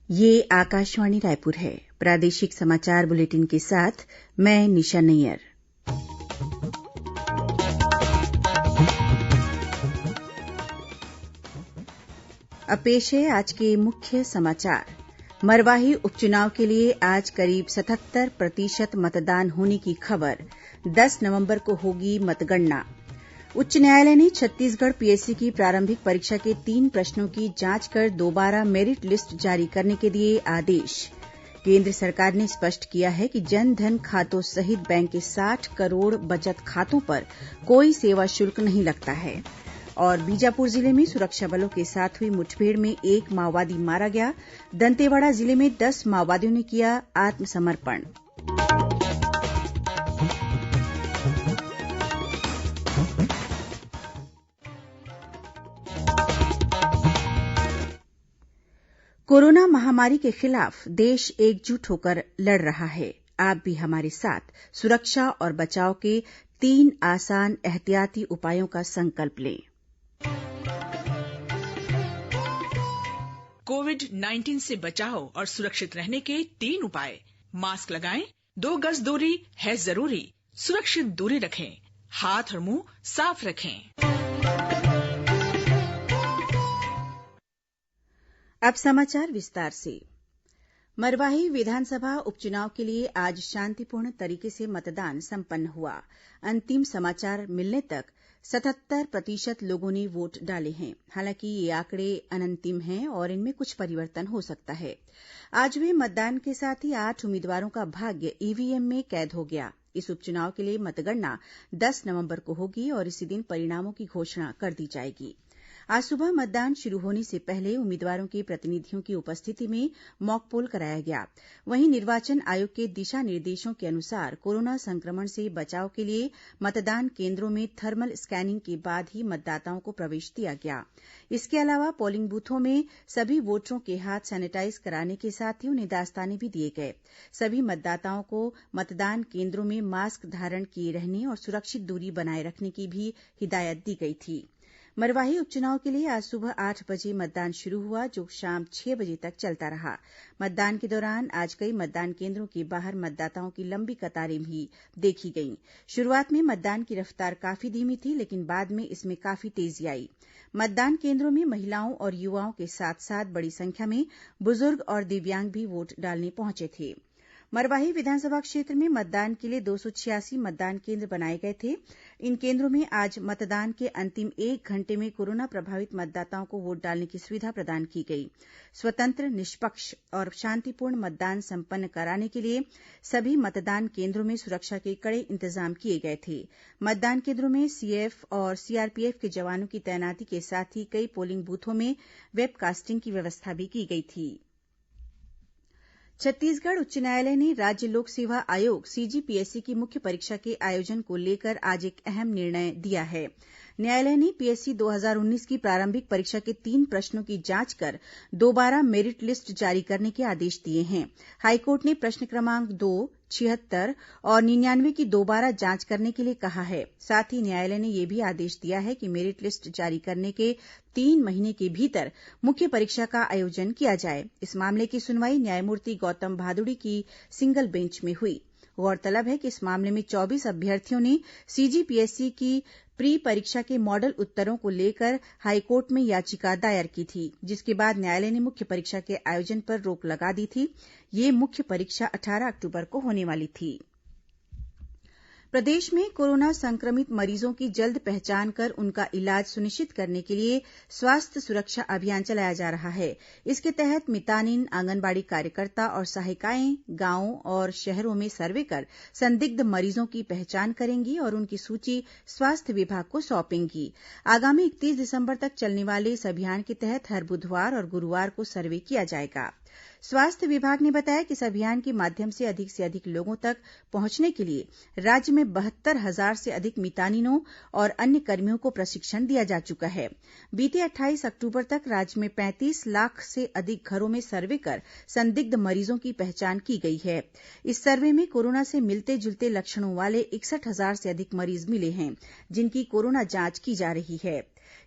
ये आकाशवाणी रायपुर है। प्रादेशिक समाचार बुलेटिन के साथ मैं निशा नैयर। अब पेश है आज के मुख्य समाचार। मरवाही उपचुनाव के लिए आज करीब 77% मतदान होने की खबर। 10 नवंबर को होगी मतगणना। उच्च न्यायालय ने छत्तीसगढ़ पीएससी की प्रारंभिक परीक्षा के 3 प्रश्नों की जांच कर दोबारा मेरिट लिस्ट जारी करने के दिए आदेश। केंद्र सरकार ने स्पष्ट किया है कि जन धन खातों सहित बैंक के 60 करोड़ बचत खातों पर कोई सेवा शुल्क नहीं लगता है। और बीजापुर जिले में सुरक्षा बलों के साथ हुई मुठभेड़ में एक माओवादी मारा गया। दंतेवाड़ा जिले में 10 माओवादियों ने किया आत्मसमर्पण। कोरोना महामारी के खिलाफ देश एकजुट होकर लड़ रहा है। आप भी हमारे साथ सुरक्षा और बचाव के 3 आसान एहतियाती उपायों का संकल्प लें। कोविड-19 से बचाव और सुरक्षित रहने के 3 उपाय। मास्क लगाएं, 2 गज दूरी है जरूरी, सुरक्षित दूरी रखें, हाथ और मुंह साफ रखें। अब समाचार विस्तार से। मरवाही विधानसभा उपचुनाव के लिए आज शांतिपूर्ण तरीके से मतदान संपन्न हुआ। अंतिम समाचार मिलने तक 77% लोगों ने वोट डाले हैं। हालांकि ये आंकड़े अनंतिम हैं और इनमें कुछ परिवर्तन हो सकता है। आज हुए मतदान के साथ ही 8 उम्मीदवारों का भाग्य ईवीएम में कैद हो गया। इस उपचुनाव के लिए मतगणना 10 नवंबर को होगी और इसी दिन परिणामों की घोषणा कर दी जाएगी। आज सुबह मतदान शुरू होने से पहले उम्मीदवारों के प्रतिनिधियों की उपस्थिति में मॉकपोल कराया गया। वहीं निर्वाचन आयोग के दिशा निर्देशों के अनुसार कोरोना संक्रमण से बचाव के लिए मतदान केंद्रों में थर्मल स्कैनिंग के बाद ही मतदाताओं को प्रवेश दिया गया। इसके अलावा पोलिंग बूथों में सभी वोटरों के हाथ सैनिटाइज कराने के साथ ही उन्हें दास्ताने भी दिए गए। सभी मतदाताओं को मतदान केंद्रों में मास्क धारण किए रहने और सुरक्षित दूरी बनाए रखने की भी हिदायत दी गई थी। मरवाही उपचुनाव के लिए आज सुबह 8 बजे मतदान शुरू हुआ, जो शाम 6 बजे तक चलता रहा। मतदान के दौरान आज कई मतदान केंद्रों के बाहर मतदाताओं की लंबी कतारें भी देखी गईं। शुरुआत में मतदान की रफ्तार काफी धीमी थी, लेकिन बाद में इसमें काफी तेजी आई। मतदान केंद्रों में महिलाओं और युवाओं के साथ साथ बड़ी संख्या में बुजुर्ग और दिव्यांग भी वोट डालने पहुंचे थे। मरवाही विधानसभा क्षेत्र में मतदान के लिए 286 मतदान केंद्र बनाए गए थे। इन केंद्रों में आज मतदान के अंतिम 1 घंटे में कोरोना प्रभावित मतदाताओं को वोट डालने की सुविधा प्रदान की गई। स्वतंत्र, निष्पक्ष और शांतिपूर्ण मतदान संपन्न कराने के लिए सभी मतदान केंद्रों में सुरक्षा के कड़े इंतजाम किए गए थे। मतदान केंद्रों में सीएफ और सीआरपीएफ के जवानों की तैनाती के साथ ही कई पोलिंग बूथों में वेबकास्टिंग की व्यवस्था भी की गई थी। छत्तीसगढ़ उच्च न्यायालय ने राज्य लोक सेवा आयोग सीजीपीएससी की मुख्य परीक्षा के आयोजन को लेकर आज एक अहम निर्णय दिया है। न्यायालय ने पीएससी 2019 की प्रारंभिक परीक्षा के 3 प्रश्नों की जांच कर दोबारा मेरिट लिस्ट जारी करने के आदेश दिए हैं। हाईकोर्ट ने प्रश्न क्रमांक 2, 76 और 99 की दोबारा जांच करने के लिए कहा है। साथ ही न्यायालय ने यह भी आदेश दिया है कि मेरिट लिस्ट जारी करने के 3 महीने के भीतर मुख्य परीक्षा का आयोजन किया जाए। इस मामले की सुनवाई न्यायमूर्ति गौतम भादुड़ी की सिंगल बेंच में हुई। गौरतलब है कि इस मामले में 24 अभ्यर्थियों ने सीजीपीएससी की प्री परीक्षा के मॉडल उत्तरों को लेकर हाईकोर्ट में याचिका दायर की थी, जिसके बाद न्यायालय ने मुख्य परीक्षा के आयोजन पर रोक लगा दी थी। ये मुख्य परीक्षा 18 अक्टूबर को होने वाली थी। प्रदेश में कोरोना संक्रमित मरीजों की जल्द पहचान कर उनका इलाज सुनिश्चित करने के लिए स्वास्थ्य सुरक्षा अभियान चलाया जा रहा है। इसके तहत मितानिन आंगनबाड़ी कार्यकर्ता और सहायिकाएं गांवों और शहरों में सर्वे कर संदिग्ध मरीजों की पहचान करेंगी और उनकी सूची स्वास्थ्य विभाग को सौंपेंगी। आगामी 31 दिसंबर तक चलने वाले इस अभियान के तहत हर बुधवार और गुरुवार को सर्वे किया जाएगा। स्वास्थ्य विभाग ने बताया कि इस अभियान के माध्यम से अधिक लोगों तक पहुंचने के लिए राज्य में 72,000 से अधिक मितानिनों और अन्य कर्मियों को प्रशिक्षण दिया जा चुका है। बीते 28 अक्टूबर तक राज्य में 35 लाख से अधिक घरों में सर्वे कर संदिग्ध मरीजों की पहचान की गई है। इस सर्वे में कोरोना से मिलते जुलते लक्षणों वाले 61,000 से अधिक मरीज मिले हैं, जिनकी कोरोना जांच की जा रही है।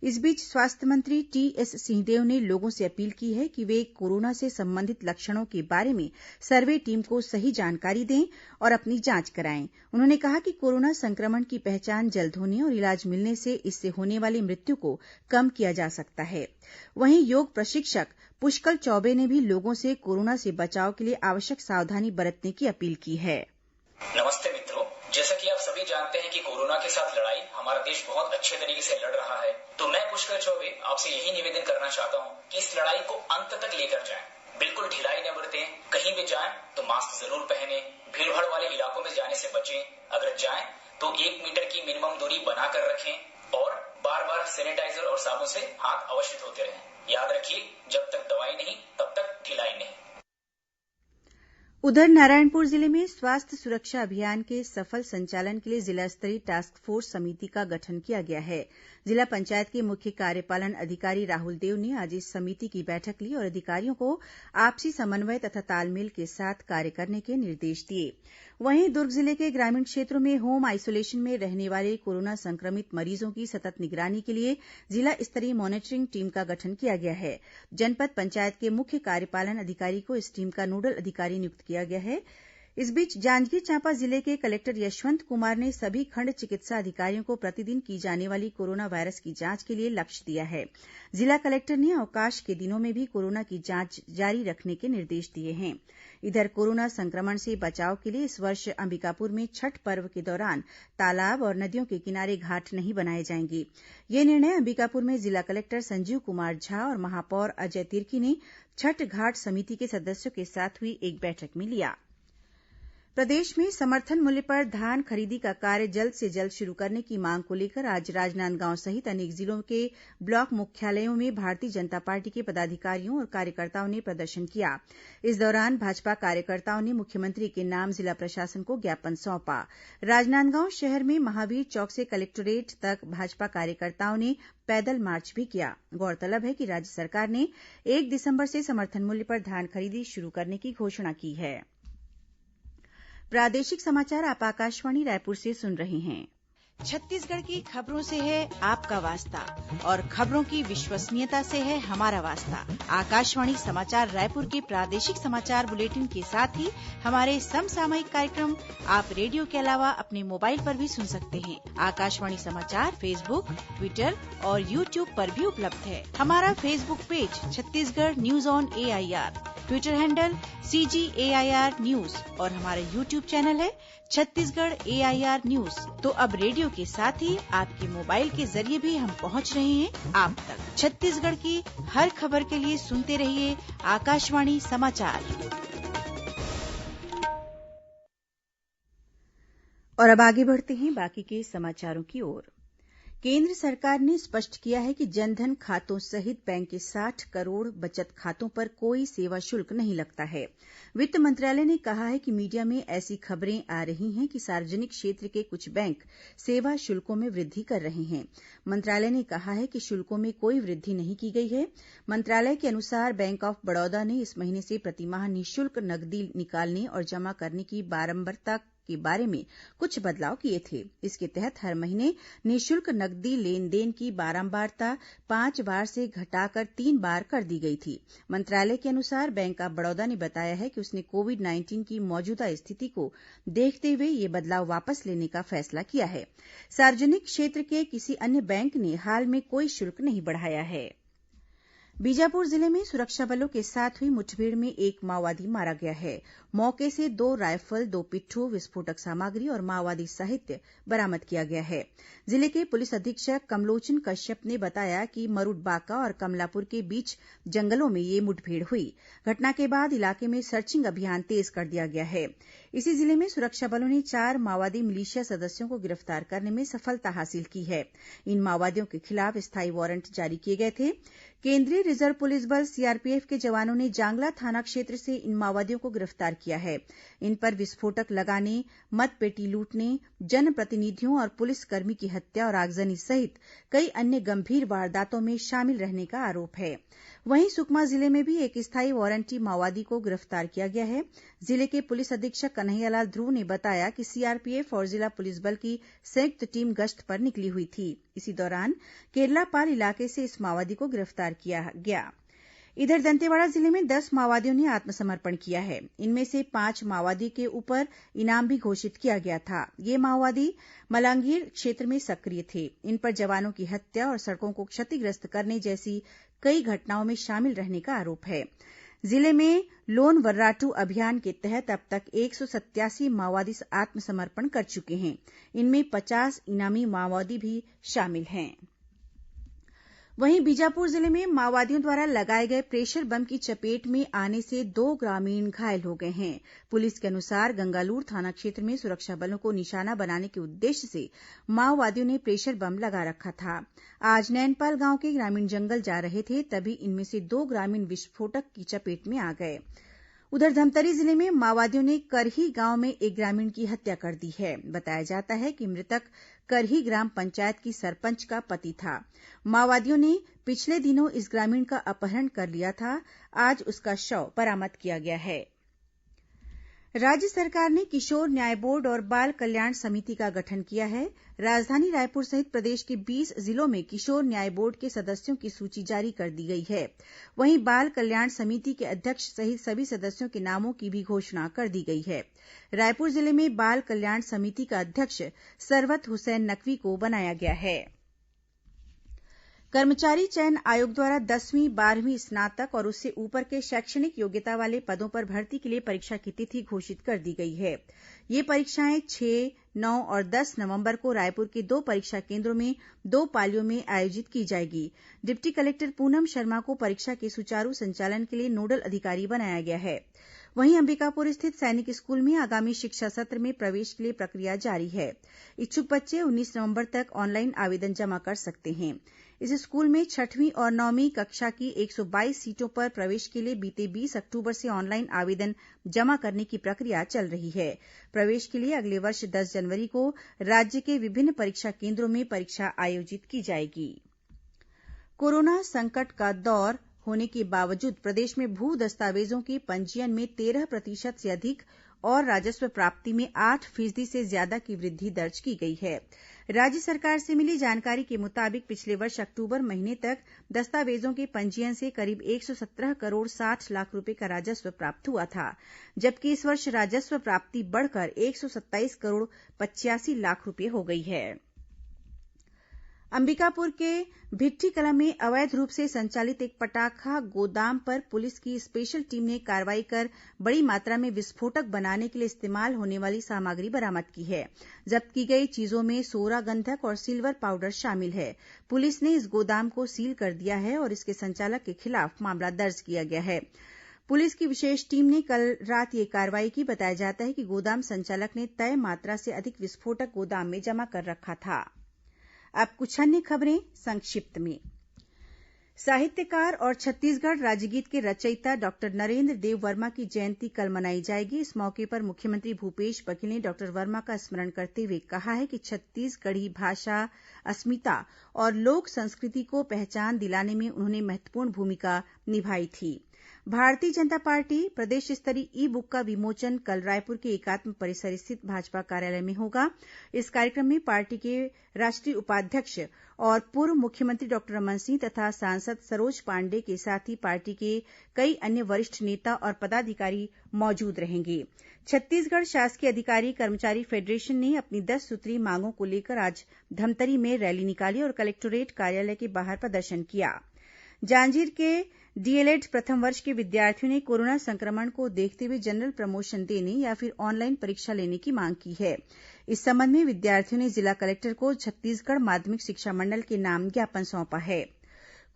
इस बीच स्वास्थ्य मंत्री टीएस सिंहदेव ने लोगों से अपील की है कि वे कोरोना से संबंधित लक्षणों के बारे में सर्वे टीम को सही जानकारी दें और अपनी जांच कराएं। उन्होंने कहा कि कोरोना संक्रमण की पहचान जल्द होने और इलाज मिलने से इससे होने वाली मृत्यु को कम किया जा सकता है। वहीं योग प्रशिक्षक पुष्कल चौबे ने भी लोगों से कोरोना से बचाव के लिए आवश्यक सावधानी बरतने की अपील की है। नमस्ते मित्रों, जैसा कि आप सभी जानते हैं कि कोरोना के साथ लड़ाई हमारा देश बहुत अच्छे तरीके से लड़ रहा है, तो मैं पुष्कर चौबे आपसे यही निवेदन करना चाहता हूं कि इस लड़ाई को अंत तक लेकर जाएं। बिल्कुल ढिलाई न बरतें। कहीं भी जाएं तो मास्क जरूर पहनें। भीड़भाड़ वाले इलाकों में जाने से बचें। अगर जाएं तो 1 मीटर की मिनिमम दूरी बनाकर रखें और बार बार सैनिटाइजर और साबुन से हाथ अवश्य धोते रहें। याद रखिए, जब तक दवाई नहीं तब तक ढिलाई नहीं। उधर नारायणपुर जिले में स्वास्थ्य सुरक्षा अभियान के सफल संचालन के लिए जिला स्तरीय टास्क फोर्स समिति का गठन किया गया है। जिला पंचायत के मुख्य कार्यपालन अधिकारी राहुल देव ने आज इस समिति की बैठक ली और अधिकारियों को आपसी समन्वय तथा तालमेल के साथ कार्य करने के निर्देश दिए। वहीं दुर्ग जिले के ग्रामीण क्षेत्रों में होम आइसोलेशन में रहने वाले कोरोना संक्रमित मरीजों की सतत निगरानी के लिए जिला स्तरीय मॉनिटरिंग टीम का गठन किया गया है। जनपद पंचायत के मुख्य कार्यपालन अधिकारी को इस टीम का नोडल अधिकारी नियुक्त किया गया है। इस बीच जांजगीर चांपा जिले के कलेक्टर यशवंत कुमार ने सभी खंड चिकित्सा अधिकारियों को प्रतिदिन की जाने वाली कोरोना वायरस की जांच के लिए लक्ष्य दिया है। जिला कलेक्टर ने अवकाश के दिनों में भी कोरोना की जांच जारी रखने के निर्देश दिए हैं। इधर कोरोना संक्रमण से बचाव के लिए इस वर्ष अंबिकापुर में छठ पर्व के दौरान तालाब और नदियों के किनारे घाट नहीं बनाए जाएंगे। ये निर्णय अंबिकापुर में जिला कलेक्टर संजीव कुमार झा और महापौर अजय तिर्की ने छठ घाट समिति के सदस्यों के साथ हुई एक बैठक में लिया। प्रदेश में समर्थन मूल्य पर धान खरीदी का कार्य जल्द से जल्द शुरू करने की मांग को लेकर आज राजनांदगांव सहित अनेक जिलों के ब्लॉक मुख्यालयों में भारतीय जनता पार्टी के पदाधिकारियों और कार्यकर्ताओं ने प्रदर्शन किया। इस दौरान भाजपा कार्यकर्ताओं ने मुख्यमंत्री के नाम जिला प्रशासन को ज्ञापन सौंपा। राजनांदगांव शहर में महावीर चौक से कलेक्टोरेट तक भाजपा कार्यकर्ताओं ने पैदल मार्च भी किया। गौरतलब है कि राज्य सरकार ने 1 दिसंबर से समर्थन मूल्य पर धान खरीदी शुरू करने की घोषणा की है। प्रादेशिक समाचार आप आकाशवाणी रायपुर से सुन रहे हैं। छत्तीसगढ़ की खबरों से है आपका वास्ता और खबरों की विश्वसनीयता से है हमारा वास्ता। आकाशवाणी समाचार रायपुर के प्रादेशिक समाचार बुलेटिन के साथ ही हमारे समसामयिक कार्यक्रम आप रेडियो के अलावा अपने मोबाइल पर भी सुन सकते हैं। आकाशवाणी समाचार फेसबुक, ट्विटर और यूट्यूब पर भी उपलब्ध है। हमारा Facebook page Chhattisgarh news on AIR, Twitter handle CGAIR news और हमारा यूट्यूब चैनल है छत्तीसगढ़ AIR न्यूज। तो अब रेडियो के साथ ही आपके मोबाइल के जरिए भी हम पहुंच रहे हैं आप तक। छत्तीसगढ़ की हर खबर के लिए सुनते रहिए आकाशवाणी समाचार। और अब आगे बढ़ते हैं बाकी के समाचारों की ओर। केंद्र सरकार ने स्पष्ट किया है कि जनधन खातों सहित बैंक के 60 करोड़ बचत खातों पर कोई सेवा शुल्क नहीं लगता है। वित्त मंत्रालय ने कहा है कि मीडिया में ऐसी खबरें आ रही हैं कि सार्वजनिक क्षेत्र के कुछ बैंक सेवा शुल्कों में वृद्धि कर रहे हैं। मंत्रालय ने कहा है कि शुल्कों में कोई वृद्धि नहीं की गई है। मंत्रालय के अनुसार बैंक ऑफ बड़ौदा ने इस महीने से प्रतिमाह निःशुल्क नकदी निकालने और जमा करने की बारंबारता के बारे में कुछ बदलाव किए थे। इसके तहत हर महीने निःशुल्क नकदी लेन देन की बारंबारता 5 बार से घटाकर 3 बार कर दी गई थी। मंत्रालय के अनुसार बैंक ऑफ बड़ौदा ने बताया है कि उसने कोविड-19 की मौजूदा स्थिति को देखते हुए ये बदलाव वापस लेने का फैसला किया है। सार्वजनिक क्षेत्र के किसी अन्य बैंक ने हाल में कोई शुल्क नहीं बढ़ाया है। बीजापुर जिले में सुरक्षा बलों के साथ हुई मुठभेड़ में एक माओवादी मारा गया है। मौके से 2 राइफल, 2 पिट्ठू, विस्फोटक सामग्री और माओवादी साहित्य बरामद किया गया है। जिले के पुलिस अधीक्षक कमलोचन कश्यप ने बताया कि मरुडबाका और कमलापुर के बीच जंगलों में ये मुठभेड़ हुई। घटना के बाद इलाके में सर्चिंग अभियान तेज कर दिया गया है। इसी जिले में सुरक्षा बलों ने 4 माओवादी मिलिशिया सदस्यों को गिरफ्तार करने में सफलता हासिल की है। इन माओवादियों के खिलाफ स्थायी वारंट जारी किए गए थे। केंद्रीय रिजर्व पुलिस बल CRPF के जवानों ने जांगला थाना क्षेत्र से इन माओवादियों को गिरफ्तार किया है। इन पर विस्फोटक लगाने, मतपेटी लूटने, जनप्रतिनिधियों और पुलिसकर्मी की हत्या और आगजनी सहित कई अन्य गंभीर वारदातों में शामिल रहने का आरोप है। वहीं सुकमा जिले में भी एक स्थायी वारंटी माओवादी को गिरफ्तार किया गया है। जिले के पुलिस अधीक्षक कन्हैयालाल ध्रुव ने बताया कि सीआरपीएफ और जिला पुलिस बल की संयुक्त टीम गश्त पर निकली हुई थी। इसी दौरान केरलापाल इलाके से इस माओवादी को गिरफ्तार किया गया। इधर दंतेवाड़ा जिले में 10 माओवादियों ने आत्मसमर्पण किया है। इनमें से 5 माओवादी के ऊपर इनाम भी घोषित किया गया था। ये माओवादी मलांगीर क्षेत्र में सक्रिय थे। इन पर जवानों की हत्या और सड़कों को क्षतिग्रस्त करने जैसी कई घटनाओं में शामिल रहने का आरोप है। जिले में लोन वर्राटू अभियान के तहत अब तक 187 माओवादी आत्मसमर्पण कर चुके हैं। इनमें 50 इनामी माओवादी भी शामिल हैं। वहीं बीजापुर जिले में माओवादियों द्वारा लगाए गए प्रेशर बम की चपेट में आने से 2 ग्रामीण घायल हो गए हैं। पुलिस के अनुसार गंगालूर थाना क्षेत्र में सुरक्षा बलों को निशाना बनाने के उद्देश्य से माओवादियों ने प्रेशर बम लगा रखा था। आज नैनपाल गांव के ग्रामीण जंगल जा रहे थे, तभी इनमें से 2 ग्रामीण विस्फोटक की चपेट में आ गए। उधर धमतरी जिले में माओवादियों ने करही गांव में एक ग्रामीण की हत्या कर दी है। बताया जाता है कि मृतक करही ग्राम पंचायत की सरपंच का पति था। माओवादियों ने पिछले दिनों इस ग्रामीण का अपहरण कर लिया था। आज उसका शव बरामद किया गया है। राज्य सरकार ने किशोर न्याय बोर्ड और बाल कल्याण समिति का गठन किया है। राजधानी रायपुर सहित प्रदेश के 20 जिलों में किशोर न्याय बोर्ड के सदस्यों की सूची जारी कर दी गई है। वहीं बाल कल्याण समिति के अध्यक्ष सहित सभी सदस्यों के नामों की भी घोषणा कर दी गई है। रायपुर जिले में बाल कल्याण समिति का अध्यक्ष सरवत हुसैन नकवी को बनाया गया है। कर्मचारी चयन आयोग द्वारा 10वीं 12वीं स्नातक और उससे ऊपर के शैक्षणिक योग्यता वाले पदों पर भर्ती के लिए परीक्षा की तिथि घोषित कर दी गई है। ये परीक्षाएं 6, 9 और 10 नवंबर को रायपुर के 2 परीक्षा केंद्रों में 2 पालियों में आयोजित की जाएगी। डिप्टी कलेक्टर पूनम शर्मा को परीक्षा के सुचारू संचालन के लिए नोडल अधिकारी बनाया गया है। वहीं अंबिकापुर स्थित सैनिक स्कूल में आगामी शिक्षा सत्र में प्रवेश के लिए प्रक्रिया जारी है। इच्छुक बच्चे 19 नवंबर तक ऑनलाइन आवेदन जमा कर सकते हैं। इस स्कूल में 6वीं और 9वीं कक्षा की 122 सीटों पर प्रवेश के लिए बीते 20 अक्टूबर से ऑनलाइन आवेदन जमा करने की प्रक्रिया चल रही है। प्रवेश के लिए अगले वर्ष 10 जनवरी को राज्य के विभिन्न परीक्षा केंद्रों में परीक्षा आयोजित की जाएगी। कोरोना संकट का दौर होने के बावजूद प्रदेश में भू दस्तावेजों के पंजीयन में 13% से अधिक और राजस्व प्राप्ति में 8% से ज्यादा की वृद्धि दर्ज की गई है। राज्य सरकार से मिली जानकारी के मुताबिक पिछले वर्ष अक्टूबर महीने तक दस्तावेजों के पंजीयन से करीब 117 करोड़ 60 लाख रुपए का राजस्व प्राप्त हुआ था, जबकि इस वर्ष राजस्व प्राप्ति बढ़कर 127 करोड़ 85 लाख रुपए हो गई है। अंबिकापुर के भिट्ठीकला में अवैध रूप से संचालित एक पटाखा गोदाम पर पुलिस की स्पेशल टीम ने कार्रवाई कर बड़ी मात्रा में विस्फोटक बनाने के लिए इस्तेमाल होने वाली सामग्री बरामद की है। जब्त की गई चीजों में सोरा गंधक और सिल्वर पाउडर शामिल है। पुलिस ने इस गोदाम को सील कर दिया है और इसके संचालक के खिलाफ मामला दर्ज किया गया है। पुलिस की विशेष टीम ने कल रात ये कार्रवाई की। बताया जाता है कि गोदाम संचालक ने तय मात्रा से अधिक विस्फोटक गोदाम में जमा कर रखा था। अब कुछ अन्य खबरें संक्षिप्त में। साहित्यकार और छत्तीसगढ़ राज्यगीत के रचयिता डॉक्टर नरेन्द्र देव वर्मा की जयंती कल मनाई जाएगी। इस मौके पर मुख्यमंत्री भूपेश बघेल ने डॉक्टर वर्मा का स्मरण करते हुए कहा है कि छत्तीसगढ़ी भाषा, अस्मिता और लोक संस्कृति को पहचान दिलाने में उन्होंने महत्वपूर्ण भूमिका निभाई थी। भारतीय जनता पार्टी प्रदेश स्तरीय ई बुक का विमोचन कल रायपुर के एकात्म परिसर स्थित भाजपा कार्यालय में होगा। इस कार्यक्रम में पार्टी के राष्ट्रीय उपाध्यक्ष और पूर्व मुख्यमंत्री डॉक्टर रमन सिंह तथा सांसद सरोज पांडेय के साथ ही पार्टी के कई अन्य वरिष्ठ नेता और पदाधिकारी मौजूद रहेंगे। छत्तीसगढ़ शासकीय अधिकारी कर्मचारी फेडरेशन ने अपनी 10 सूत्रीय मांगों को लेकर आज धमतरी में रैली निकाली और कलेक्टोरेट कार्यालय के बाहर प्रदर्शन किया। जांजगीर के डीएलएड प्रथम वर्ष के विद्यार्थियों ने कोरोना संक्रमण को देखते हुए जनरल प्रमोशन देने या फिर ऑनलाइन परीक्षा लेने की मांग की है। इस संबंध में विद्यार्थियों ने जिला कलेक्टर को छत्तीसगढ़ माध्यमिक शिक्षा मंडल के नाम ज्ञापन सौंपा है।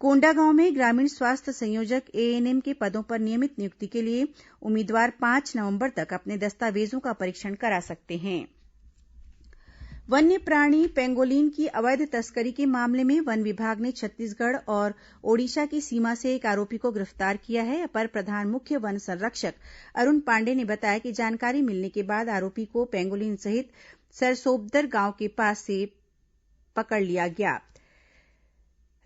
कोंडागांव में ग्रामीण स्वास्थ्य संयोजक एएनएम के पदों पर नियमित नियुक्ति के लिए उम्मीदवार 5 नवंबर तक अपने दस्तावेजों का परीक्षण करा सकते हैं। वन्य प्राणी पेंगोलिन की अवैध तस्करी के मामले में वन विभाग ने छत्तीसगढ़ और ओडिशा की सीमा से एक आरोपी को गिरफ्तार किया है। अपर प्रधान मुख्य वन संरक्षक अरुण पांडे ने बताया कि जानकारी मिलने के बाद आरोपी को पेंगोलिन सहित सरसोबदर गांव के पास से पकड़ लिया गया।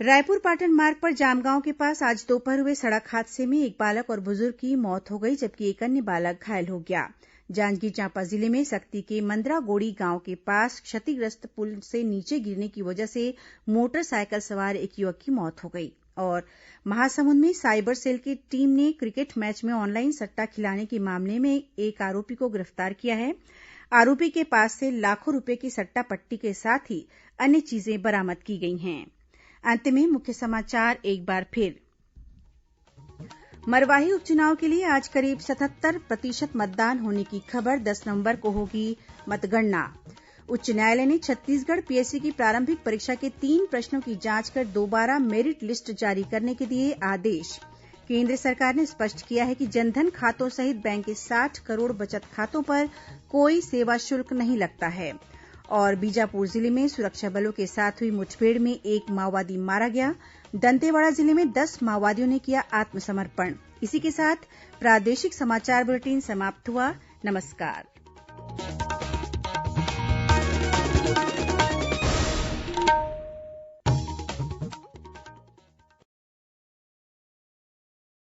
रायपुर पाटन मार्ग पर जामगांव के पास आज दोपहर हुए सड़क हादसे में एक बालक और बुजुर्ग की मौत हो गई, जबकि एक अन्य बालक घायल हो गया। जांजगीर चांपा जिले में सक्ती के मंदरागोड़ी गांव के पास क्षतिग्रस्त पुल से नीचे गिरने की वजह से मोटरसाइकिल सवार एक युवक की मौत हो गई। और महासमुंद में साइबर सेल की टीम ने क्रिकेट मैच में ऑनलाइन सट्टा खिलाने के मामले में एक आरोपी को गिरफ्तार किया है। आरोपी के पास से लाखों रुपए की सट्टा पट्टी के साथ ही अन्य चीजें बरामद की गई हैं। अंत में मुख्य समाचार एक बार फिर। मरवाही उपचुनाव के लिए आज करीब 77% मतदान होने की खबर। 10 नवंबर को होगी मतगणना। उच्च न्यायालय ने छत्तीसगढ़ पीएससी की प्रारंभिक परीक्षा के 3 प्रश्नों की जांच कर दोबारा मेरिट लिस्ट जारी करने के दिए आदेश। केंद्र सरकार ने स्पष्ट किया है कि जनधन खातों सहित बैंक के 60 करोड़ बचत खातों पर कोई सेवा शुल्क नहीं लगता है। और बीजापुर जिले में सुरक्षा बलों के साथ हुई मुठभेड़ में एक माओवादी मारा गया। दंतेवाड़ा जिले में 10 माओवादियों ने किया आत्मसमर्पण। इसी के साथ प्रादेशिक समाचार बुलेटिन समाप्त हुआ। नमस्कार।